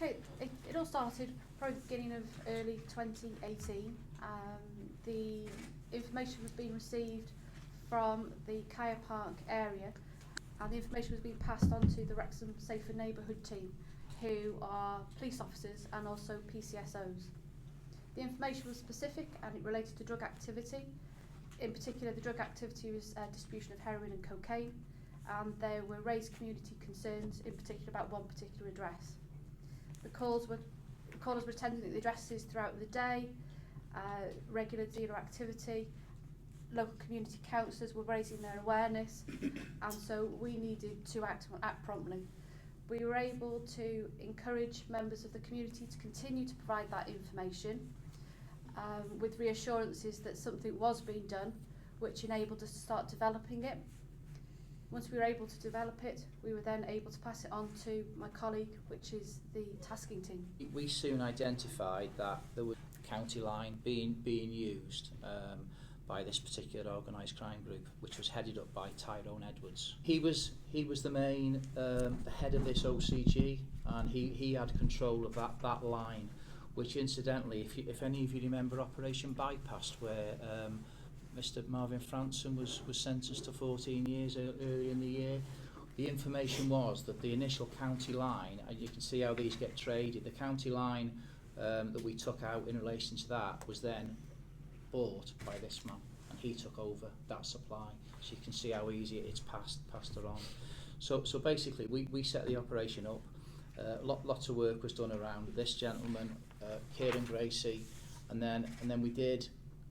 Okay, it all started probably beginning of early 2018. The information was being received from the Caia Park area, and the information was being passed on to the Wrexham Safer Neighbourhood team, who are police officers and also PCSOs. The information was specific and it related to drug activity. In particular, the drug activity was distribution of heroin and cocaine, and there were raised community concerns, in particular about one particular address. The callers were attending at the addresses throughout the day, regular dealer activity, local community councillors were raising their awareness, and so we needed to act promptly. We were able to encourage members of the community to continue to provide that information with reassurances that something was being done, which enabled us to start developing it. Once we were able to develop it, we were then able to pass it on to my colleague, which is the tasking team. We soon identified that there was a county line being used by this particular organised crime group, which was headed up by Tyrone Edwards. He was the main the head of this OCG, and he had control of that line, which incidentally, if any of you remember Operation Bypass, where Mr. Marvin Franson was sentenced to 14 years earlier in the year. The information was that the initial county line, and you can see how these get traded, the county line that we took out in relation to that was then bought by this man, and he took over that supply. So you can see how easy it's passed her on. So basically we set the operation up. Lots of work was done around this gentleman, Kieran Gracie, and then we did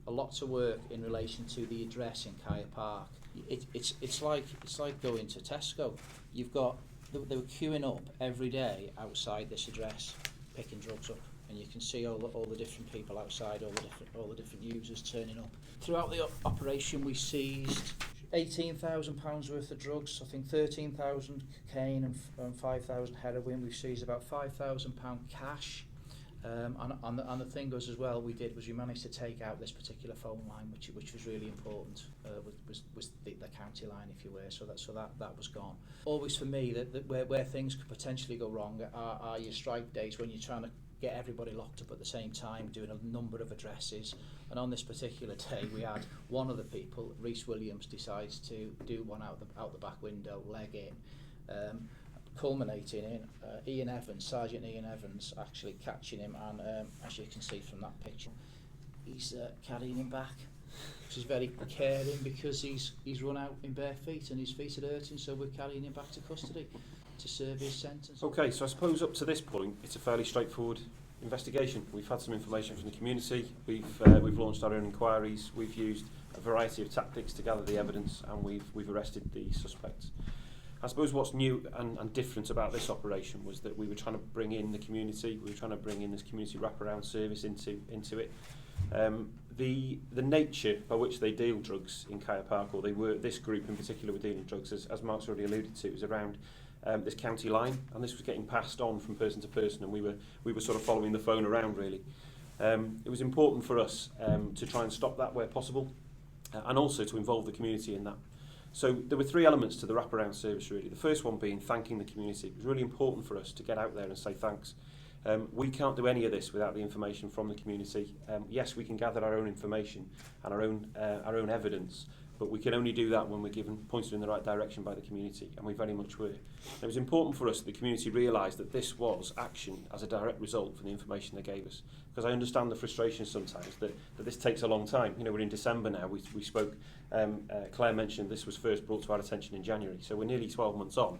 lots of work in relation to the address in Caia Park. It's like going to Tesco. You've got they were queuing up every day outside this address, picking drugs up, and you can see all the different people outside, all the different users turning up. Throughout the operation, we seized £18,000 worth of drugs. I think 13,000 cocaine and 5,000 heroin. We seized about £5,000 cash. And the thing was as well, we managed to take out this particular phone line, which was really important, was the county line, if you were. So that was gone. Always for me, that where things could potentially go wrong are your strike days, when you're trying to get everybody locked up at the same time, doing a number of addresses. And on this particular day, we had one of the people, Rhys Williams, decides to do one out the back window, leg in. Culminating in Sergeant Ian Evans actually catching him, and as you can see from that picture, he's carrying him back, which is very caring, because he's run out in bare feet and his feet are hurting, so we're carrying him back to custody to serve his sentence. Okay, so I suppose up to this point it's a fairly straightforward investigation. We've had some information from the community, we've launched our own inquiries, we've used a variety of tactics to gather the evidence, and we've arrested the suspects. I suppose what's new and different about this operation was that we were trying to bring in the community, we were trying to bring in this community wraparound service into it. The nature by which they deal drugs in Caia Park, or this group in particular were dealing drugs, as Mark's already alluded to, was around this county line, and this was getting passed on from person to person, and we were sort of following the phone around, really. It was important for us to try and stop that where possible, and also to involve the community in that. So there were three elements to the wraparound service, really. The first one being thanking the community. It was really important for us to get out there and say thanks. We can't do any of this without the information from the community. Yes, we can gather our own information and our own evidence, but we can only do that when we're pointed in the right direction by the community, and we very much were. And it was important for us that the community realised that this was action as a direct result from the information they gave us. Because I understand the frustration sometimes that this takes a long time. You know, we're in December now. We spoke. Claire mentioned this was first brought to our attention in January, so we're nearly 12 months on.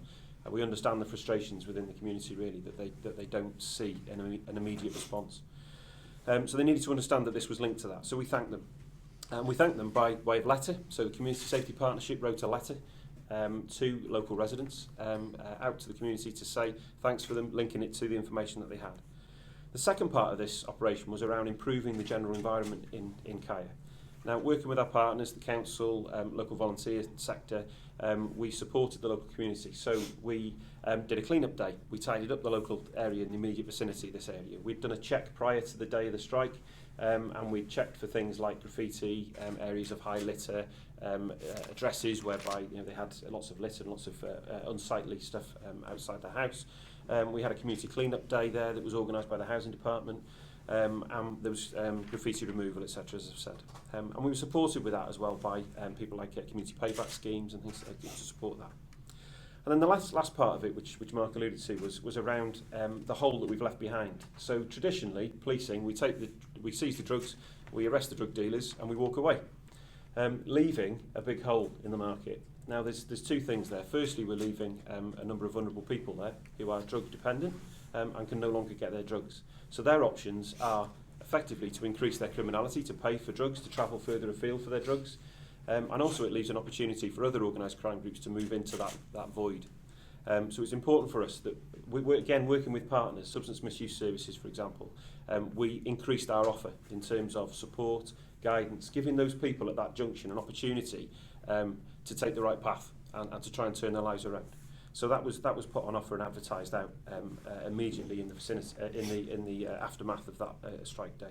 We understand the frustrations within the community, really, that they don't see an immediate response. So they needed to understand that this was linked to that. So we thanked them. We thanked them by way of letter. So the Community Safety Partnership wrote a letter to local residents out to the community to say thanks for them, linking it to the information that they had. The second part of this operation was around improving the general environment in Caia. Now, working with our partners, the council, local volunteer sector, we supported the local community. So we did a clean-up day. We tidied up the local area in the immediate vicinity of this area. We'd done a check prior to the day of the strike, and we checked for things like graffiti, areas of high litter, addresses whereby they had lots of litter and lots of unsightly stuff outside the house. We had a community clean-up day there that was organised by the housing department, and there was graffiti removal, etc., as I've said. And we were supported with that as well by people like community payback schemes and things like that to support that. And then the last part of it, which Mark alluded to, was around the hole that we've left behind. So traditionally, policing, we seize the drugs, we arrest the drug dealers, and we walk away, leaving a big hole in the market. Now, there's two things there. Firstly, we're leaving a number of vulnerable people there who are drug dependent and can no longer get their drugs. So their options are effectively to increase their criminality, to pay for drugs, to travel further afield for their drugs. And also it leaves an opportunity for other organised crime groups to move into that void. So it's important for us that we're again working with partners, substance misuse services for example. We increased our offer in terms of support, guidance, giving those people at that junction an opportunity to take the right path and to try and turn their lives around. So that was put on offer and advertised out immediately in the vicinity, in the aftermath of that strike day.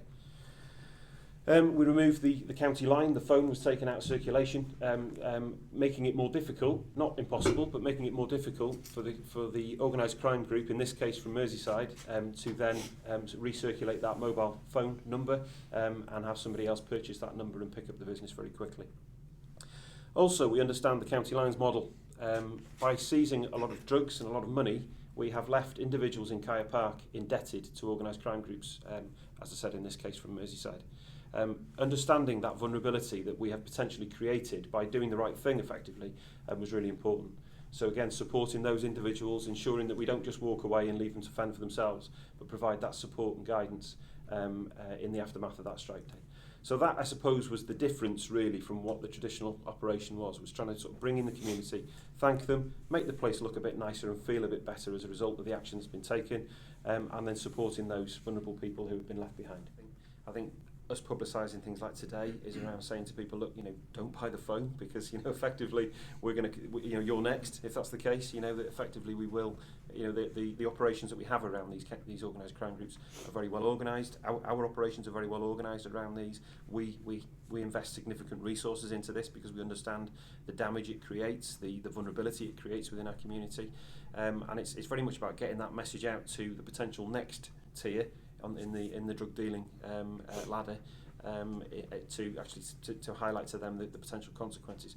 We removed the county line. The phone was taken out of circulation, making it more difficult, not impossible, but making it more difficult for the organised crime group, in this case from Merseyside, to then recirculate that mobile phone number and have somebody else purchase that number and pick up the business very quickly. Also, we understand the county lines model. By seizing a lot of drugs and a lot of money, we have left individuals in Caia Park indebted to organised crime groups, as I said in this case from Merseyside. Understanding that vulnerability that we have potentially created by doing the right thing effectively was really important. So again, supporting those individuals, ensuring that we don't just walk away and leave them to fend for themselves, but provide that support and guidance in the aftermath of that strike day. So that, I suppose, was the difference really from what the traditional operation was trying to sort of bring in the community, thank them, make the place look a bit nicer and feel a bit better as a result of the action that's been taken, and then supporting those vulnerable people who have been left behind. I think us publicising things like today is around saying to people, look, don't buy the phone because, effectively we're going to, you're next if that's the case. That effectively we will, the operations that we have around these organised crime groups are very well organised. Our operations are very well organised around these. We invest significant resources into this because we understand the damage it creates, the vulnerability it creates within our community, and it's very much about getting that message out to the potential next tier in the drug dealing ladder, to highlight to them the potential consequences.